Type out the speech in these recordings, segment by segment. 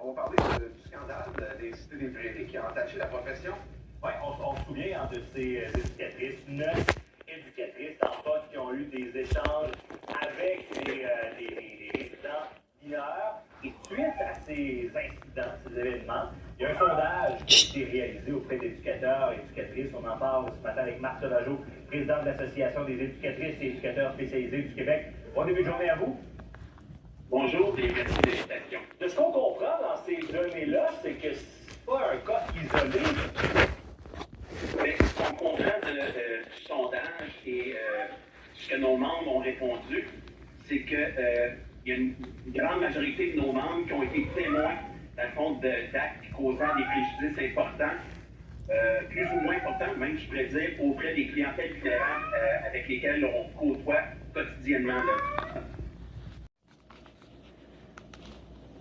On va parler du scandale des cités des prairies qui a entaché la profession. Oui, on se souvient de ces éducatrices, 9 éducatrices en poste qui ont eu des échanges avec les résidents mineurs. Et suite à ces incidents, ces événements, il y a un sondage qui a été réalisé auprès d'éducateurs et éducatrices. On en parle ce matin avec Marc Sauvageau, président de l'Association des éducatrices et éducateurs spécialisés du Québec. Bon début de journée à vous. Bonjour et merci de l'invitation. De ce qu'on comprend dans ces données-là, c'est que c'est pas un cas isolé. Mais ce qu'on comprend du sondage et ce que nos membres ont répondu, c'est que il y a une grande majorité de nos membres qui ont été témoins, dans le fond, d'actes causant des préjudices importants, plus ou moins importants, même je pourrais dire, auprès des clientèles vulnérables avec lesquelles on côtoie quotidiennement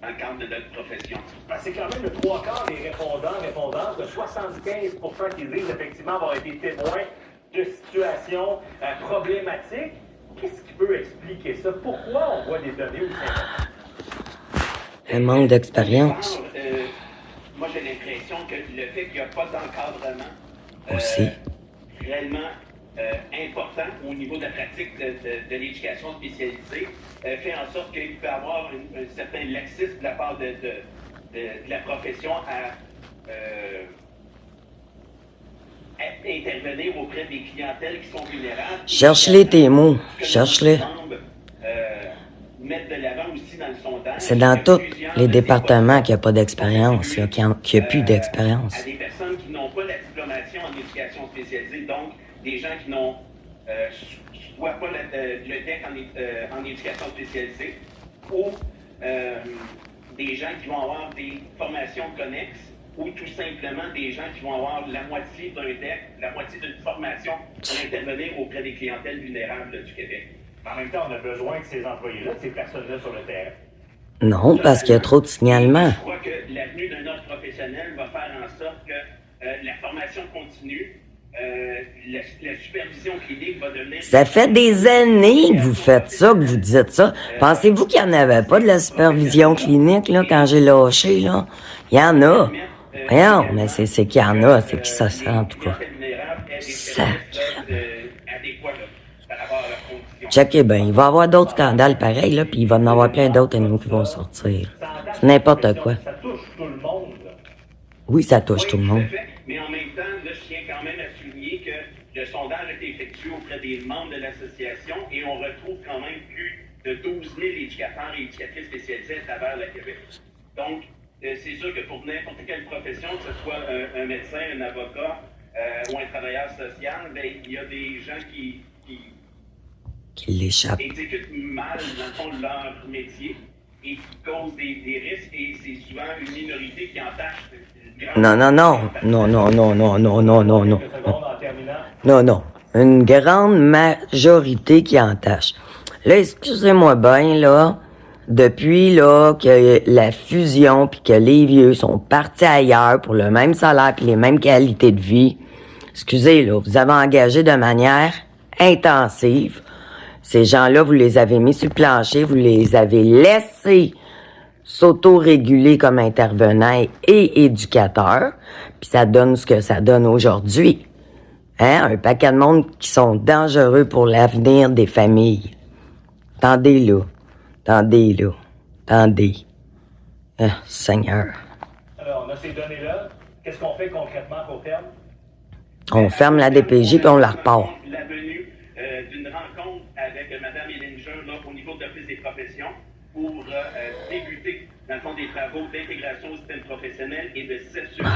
dans le cadre de notre profession. C'est quand même le 3/4 des répondantes, de 75% qui disent effectivement avoir été témoins de situations problématiques. Qu'est-ce qui peut expliquer ça? Pourquoi on voit des données aussi importantes? Un manque d'expérience. Moi, j'ai l'impression que le fait qu'il n'y a pas d'encadrement Aussi. réellement important au niveau de la pratique de l'éducation spécialisée fait en sorte qu'il peut y avoir un certain laxisme de la part de la profession à intervenir auprès des clientèles qui sont vulnérables. Cherche-les tes mots. Cherche-les. Mettre de l'avant aussi dans le sondage. C'est dans tous les départements qu'il n'y a pas d'expérience, là, qu'il n'y a plus d'expérience. À des personnes qui n'ont pas la diplomation en éducation spécialisée, donc des gens qui n'ont soit pas le DEC en éducation spécialisée, ou des gens qui vont avoir des formations connexes, ou tout simplement des gens qui vont avoir la moitié d'un DEC, la moitié d'une formation pour intervenir auprès des clientèles vulnérables du Québec. En même temps, on a besoin de ces employés-là, de ces personnes-là sur le terrain. Non, parce qu'il y a trop de signalements. Je crois que l'avenue d'un autre professionnel va faire en sorte que la formation continue, la supervision clinique va devenir... Ça fait des années que vous faites ça, que vous dites ça. Pensez-vous qu'il n'y en avait pas de la supervision clinique, là, quand j'ai lâché, là? Il y en a. Voyons, mais c'est qu'il y en a, c'est qui ça sent, en tout cas. Sacré. Checkez bien, il va y avoir d'autres scandales pareils, là, puis il va y en avoir plein d'autres à nous qui vont sortir. C'est n'importe quoi. Ça touche tout le monde. Oui, ça touche tout le monde. Mais en même temps, là, je tiens quand même à souligner que le sondage a été effectué auprès des membres de l'association et on retrouve quand même plus de 12 000 éducateurs et éducatrices spécialisés à travers le Québec. Donc, c'est sûr que pour n'importe quelle profession, que ce soit un médecin, un avocat ou un travailleur social, ben, il y a des gens qui l'échappent. exécutent mal, dans le fond, leur métier et qui causent des risques et c'est souvent une minorité qui entache. Non. Non. Une grande majorité qui entache. Là, excusez-moi bien, là, depuis, là, que la fusion puis que les vieux sont partis ailleurs pour le même salaire puis les mêmes qualités de vie, excusez, là, vous avez engagé de manière intensive. Ces gens-là, vous les avez mis sur le plancher, vous les avez laissés s'auto-réguler comme intervenants et éducateurs, puis ça donne ce que ça donne aujourd'hui. Hein? Un paquet de monde qui sont dangereux pour l'avenir des familles. Tendez là. Seigneur. Alors, on a ces données-là. Qu'est-ce qu'on fait concrètement à court terme? On ferme la DPJ puis on la repart. La venue d'une rencontre avec Mme Hélène Jean là, au niveau de l'Office des professions pour débuter, dans le fond, des travaux d'intégration au système professionnel et de s'assurer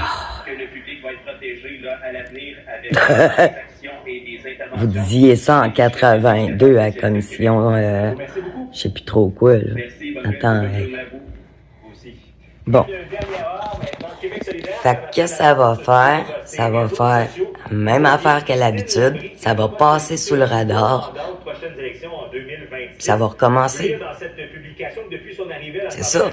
que le public va être protégé là, à l'avenir avec des actions et des interventions. Vous disiez ça en 82 à la commission, je sais plus trop quoi, là. Merci, bonne Attends, journée à vous aussi. bon. Une dernière heure, maintenant, Québec solidaire. Fait que qu'est-ce que ça va faire? Ça va faire la même affaire qu'à l'habitude. Ça va passer sous le radar. Ça va recommencer. C'est ça.